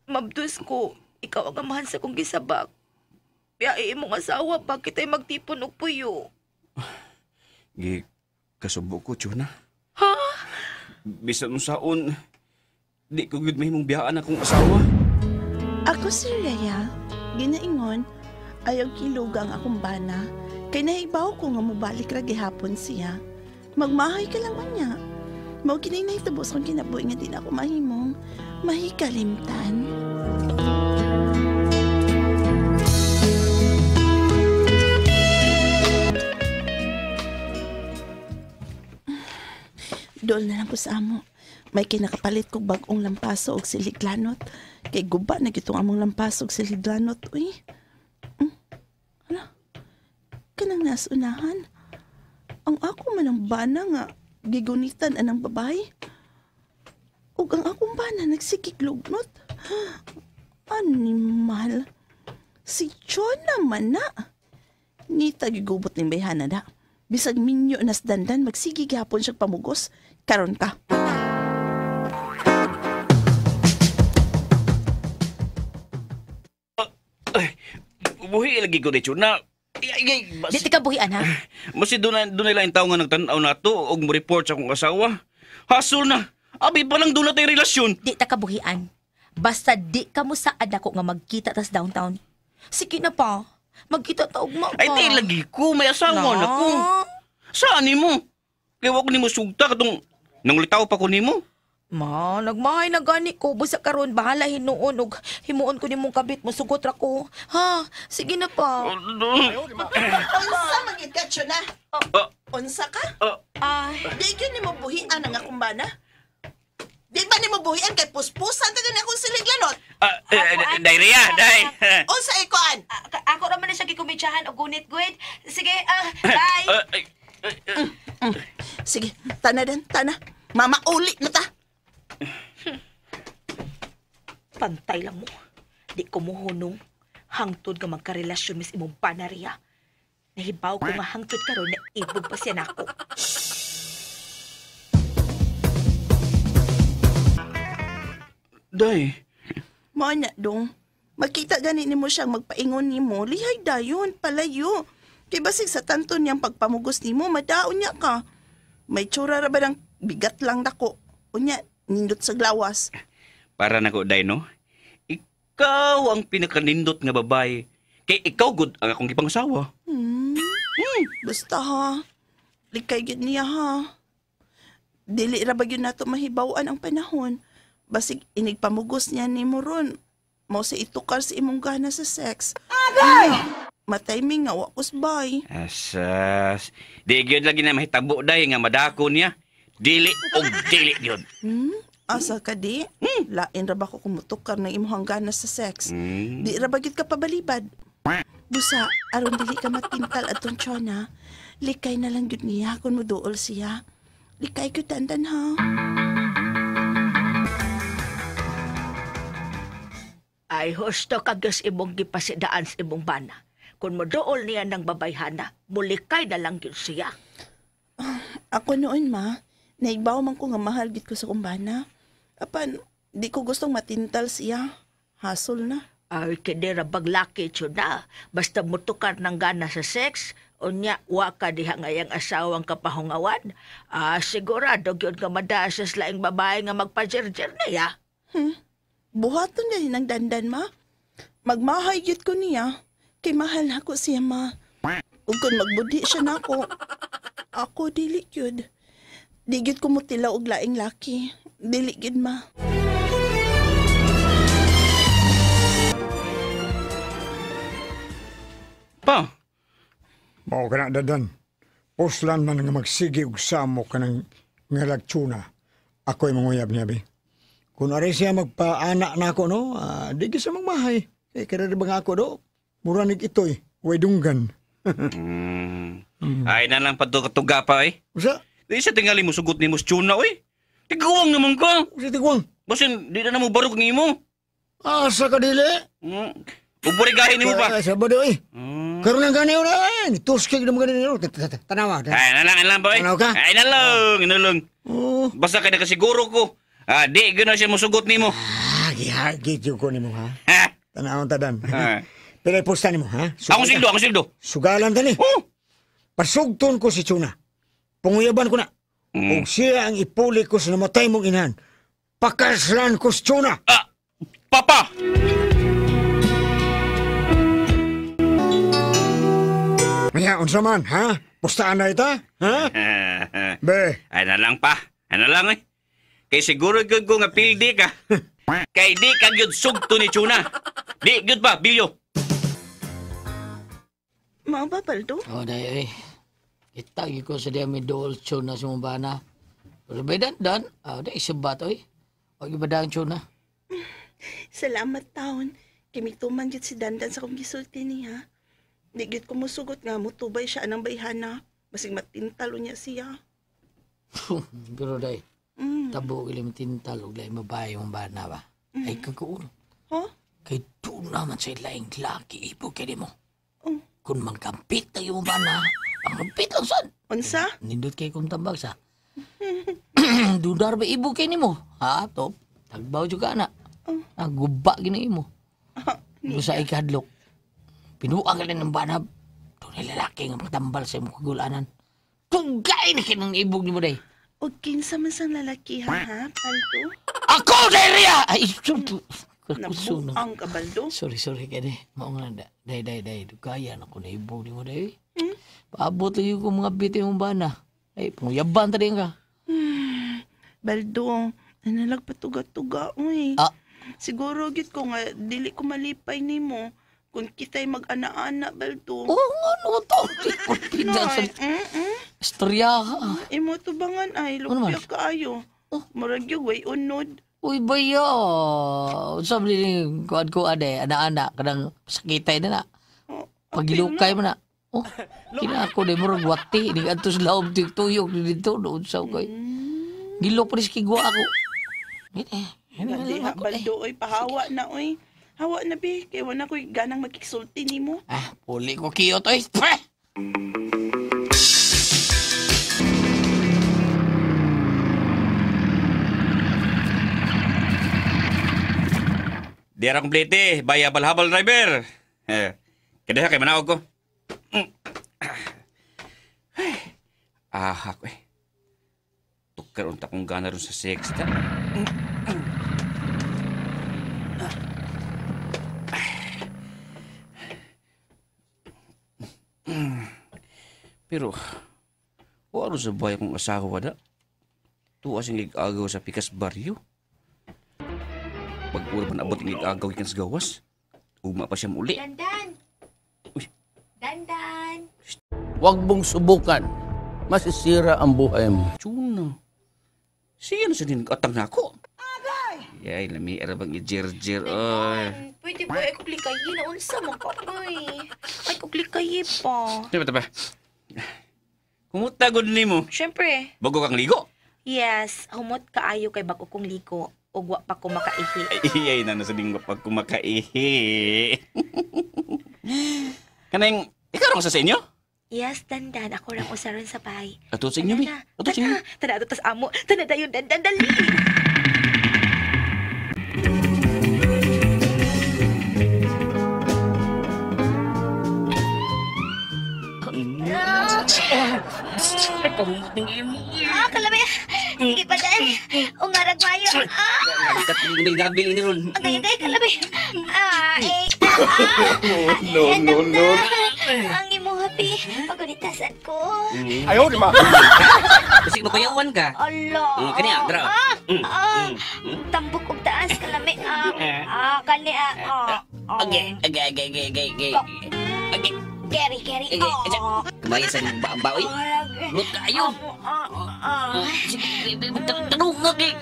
Mabdus ko, ikaw ang amahan sa kong gisabak. Biyae imong asawa pa kita'y magtipon og puyo. Gi, kasubo ko, Chuna. Ha? Bisan mo saon, di ko gud mahimong biyaan akong asawa. Ako si Rhea, ginaingon, ayaw kilugang akong bana, kay nahibaw ko nga mubalik ra gihapon siya. Magmahay ka lang niya. Mao kinay nahitubos kung kinabuhi nga din ako mahimong mahikalimtan. Dol na lang ko sa amo. May kinakapalit kong bagong lampaso og siliglanot. Kay guba na gitong among lampaso og siliglanot. Uy. Hala. Kanang nasunahan. Ang ako man ang bana nga gigunitan anang babae. Ug ang akong bana nagsikik lugnot. Animal. Si John naman na. Ngita gigubot ning bayhana na. Bisag minyo nas dandan magsigi gihapon siyang pamugos. Karon ka. Buhi lagi ko ni Chuna. Di ka buhian, ha? Masi doon nila yung tao nga nagtanaw na to og mo report sa akong asawa. Hasol na. Abi pa lang doon na tayo relasyon. Di ta ka buhian. Basta di ka mo saad ako nga magkita tas downtown. Sige na pa. Magkita ta ugma pa. Ay, di lagi ko. May asawa na ko. Saan ni mo? Kaya wag ni mo sugta katong nangulitaw pa ko ni mo. Ma, nagmahay na gani ko. Busa karon bahala hinuon og himuon ko nimong kabit mo sugot ra ko. Ha? Sige na pa. Unsa magid ka, Chuna? Unsa ka? Di gyud nimo buhian ang akong bana? Di ba nimo buhian kay puspusan ta gani akong siliglanot? Dairia, day. Unsa ikoan? Ako raman na siya gikumidyahan og gunit-guid. Sige, bye. Sige, tana din, tana. Mama, uli na ta. Pantay lang mo. Di ko muhunong. Hangtod ka magkarelasyon mis imong panariya. Nahibaw ko nga hangtod karon na ibog pa siya nako. Day. Mao na dong. Makita gani nimo siyang magpaingon nimo, lihay dayon palayo. Kay basig sa tanto niyang pagpamugos nimo, madaon niya ka. May tsura ra ba ng bigat lang dako? Unya, nindot sa glawas. Para na ko, day, no? Ikaw ang pinakanindot nga babae. Kay ikaw good ang akong ipangasawa. Basta ha. Likay gid niya ha. Dili ra ba gyud nato mahibaw-an ang panahon. Basig inigpamugos niya ni mo ron. Mao sa itukar sa imong gana sa sex. Agay! Matiming nga wakos bay. Asas. Di gyud lagi na mahitabo, day, nga madako niya. Dili og dili gyud. Asa ka di? Lain ra ba ko kumutukar ng imong gana sa sex? Di ra ba gyud ka pabalibad? Busa, aron dili ka matintal atong Chona. Likay na lang gyud niya kung muduol siya. Likay gyud dandan ha. Ay, husto kagyos imong gipasidaan sa imong bana. Kung modool niya ng babayhana, mulikay na lang yun siya. Ako noon ma, naibaw man ko nga mahal gid ko sa kumbana. Apan, di ko gustong matintal siya. Hasol na. Ay, kinira baglaki na. Basta mutukar ng gana sa sex, unya, waka diha ngayang asawang kapahungawan. Sigurado yun nga madasas laing babae nga magpajerjer na ya. Buhaton na rin ang dandan ma. Magmahay gid ko niya. Kay mahal na ko siya ma. Ug kung magbudi siya na ako dili gyud. Di gyud ko mutilaw og laing laki. Dili gyud ma. Pa. Mao ka na dadan. Puslan man nga magsigi og samo ka ng ngalagtsuna. Ako'y manguyab niya, be. Kung aray siya magpaanak na ako, no, di ka magmahay. Kaya kaya ba nga ako, do? Muranig ito'y, way dunggan. Ay na lang patuga pa, eh. Usa? Di siya tingali mo sugot ni mo Chuna, eh. Tigawang naman ka. Usa tigwang? Basin, di na mo barog ni mo. Asa ka dili? Uburigahin ni mo pa. Sabado, eh. Karoon lang gani na, eh. Tuskig na mo gani nyo. Tanawa. Ay, nalang ba, eh. Tanaw ka? Ay, nalang. Oo. Basta kaya nakasiguro ko. Di, gano'n siya musugot ni mo. Gihagit yung ko ni mo, ha? Ha? Tanawang tadan. Ha? Pero ipusta ni mo, ha? Akong sildo. Sugalan tani. Oh! Pasugton ko si Chuna. Punguyaban ko na. Mm. Kung siya ang ipuli ko sa namatay mong inahan, pakaslan ko si Chuna. Ah, Papa! Maya, unsa man, ha? Pustaan na ita, ha? Be, Ay na lang pa. Ano lang eh. Kay siguro gyud ko nga pildi ka. Kay di ka gyud sugto ni Chuna. Di gyud ba, Bilyo? Mao ba, Baldo? Oh, dahil eh. Itagi ko sa diya may dolcho na sumubana. Pero may dandan, dahil isabat eh. Huwag iba ang tsuna. Salamat taon. Kimituman gyud si Dandan sa kong gisulti niya. Di gyud ko musugot nga mo tubay siya anang bayhana. Basig matintalo niya siya. Pero dahil, Mm. tabo ilim tintal, huwag lang mabahay yung bana ba? Ay kagul. Ho? Kay doon naman sa ilaing laki, ipo kaya mo. Oh. Kung magkampit na yung bana, ang kampit lang saan. Unsa? Nindot kay kong tambag sa. Dudar ba ibo kay mo? Ha, top? Tagbaw juga na. Oh. Guba gini mo. Ah, Kung sa ikadlok, pinuang ka lang ng banab. Doon ay lalaki nga magtambal sa imong kagulanan. Tugay na kinang ibog ni mo day. O kinsa man sang lalaki ha, Baldo? Ako, Daria! Ay, sundo. Suno. Nabuang ka, Baldo? Sorry, kaya maong nga, day. Dugaya na ko na ibog ni mo day. Hmm? Paabot lagi ko mga biti mong bana. Ay, panguyaban tadi ka. Baldo, analag patuga-tuga, uy. Ah. Siguro git ko nga, dili ko malipay nimo kung kita'y mag-ana-ana, Baldo. Oo nga, no, to. Pindan sa istorya ka. Imo tubangan ay, Ano man? lupya kaayo. Oh. Murag yung way unod. Uy, baya. Sabi ni kuad-kuad eh, ana-ana, kadang sakitay na na. Oh, Pagilukay mo na. Oh, kina ako na murag wati. Hindi ka ito sa laom tuyok dito. Doon sa kay. Gilok pa rin kigwa ako. Gali ha, Baldo, oy, pahawa na, oy. Hawa na, be. Kaya wala ko'y ganang magkisulti nimo. Ah, puli ko kiyot. Oy, pre! Di ara komplete, baya balhabal driver. Kada kay manawag ko. Ako eh. Tukar unta kong gana ron sa sexta. Pero, wala sa bahay kong asawa da. Tuwa siyang ligagaw sa pikas baryo. Pag ura man abot ng ligagaw ikan sa gawas, uma pa siya muli. Dandan! Uy. Dandan! Huwag mong subukan. Masisira ang buhay mo. Chuna. Siya na sa atang na ako. Yay, lami arabang i-jer-jer. Ay. Pwede ba ay kuklikayi na unsa man ka, oy. Ay kuklikayi pa. Diba, diba? Kumusta gud nimo? Siyempre, Bago kang ligo? yes, humot kaayo kay bago kong liko. Ugwa pa ko makaihi. Ay, na nasa linggo pag kumakaihi. Kanang, ikaw sa inyo? Yes, Dandan. Ako lang usaron sa bahay. Ato sa inyo, mi. Ato sa inyo. Tana, tas amo. Tana dayon, Dandan, dali. Kalabi. Hindi pa dyan. Ungarag mayo. Nagabili ni Ron. Agay, kalabi. No. Ang imo happy. Pagunitasan ko. Ayaw, di ba? Kasi makuyawan ka. Ala. Kani, dra. Tambok og taas kalami. Kani. Agay. Keri. Kumaya sa baoy. Lut kayo. Tanungag eh.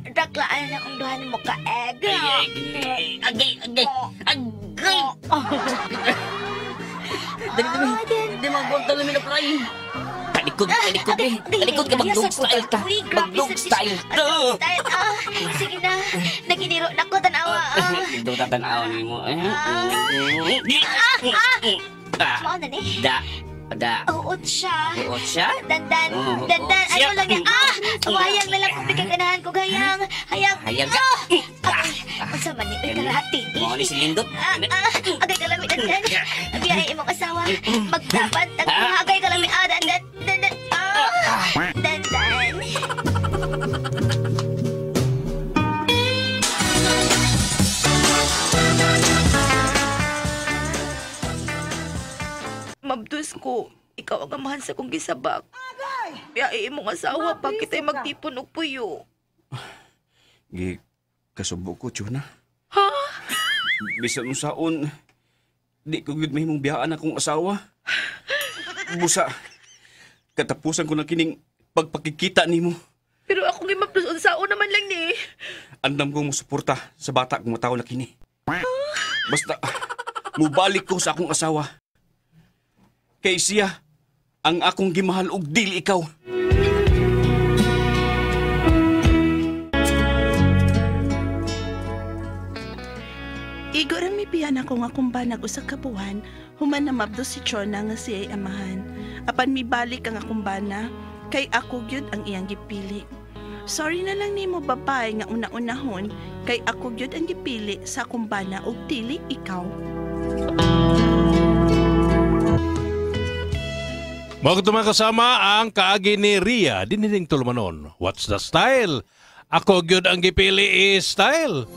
Daklaan na kung duhan mo ka egg. Agay. Dali magbuang talo mi na pray. Talikod eh. Talikod ka mag-dog style ta. Mag-dog style. Sige na. Naginiro na ko tanawa. Ito tatanawan mo. Mao na ni. Da. Ada. Uot siya. Buot siya? Dandan, Oo, dandan, oo, siya. ano lang yan? Hayang na lang kung pikaganahan ko, hayang. Hayang. Hayang ka. Ang sama ni, uy, kalahati. Mo ni si Lindot. Agay kalami, dandan. Agay imong asawa. Magdapat, agay kalami, dandan, dandan. Dandan. Mabdus ko, ikaw ang amahan sa kong gisabak. Biyae imong asawa pa kita'y magtipon og puyo. Gi, kasubo ko, Chuna. Ha? Bisan mo saon, di ko gud mahimong biyaan akong asawa. Busa, katapusan ko na kining pagpakikita nimo. Pero ako nga mabdus unsaon naman lang ni. Andam kong musuporta sa bata kong mataw na kini. Basta, mubalik ko sa akong asawa. Kay siya, ang akong gimahal og dili ikaw. Igor ang mipiyan ako nga kumbanag usa ka buwan, human na mabdo si Chona nga siya'y amahan. Apan mibalik ang akumbana, kay ako gyud ang iyang gipili. Sorry na lang nimo babae nga una-unahon, kay ako gyud ang gipili sa kumbana ug dili ikaw. Mga kasama ang kaagi ni Ria, dinining tulumanon. What's the style? Ako gyud ang gipili is style.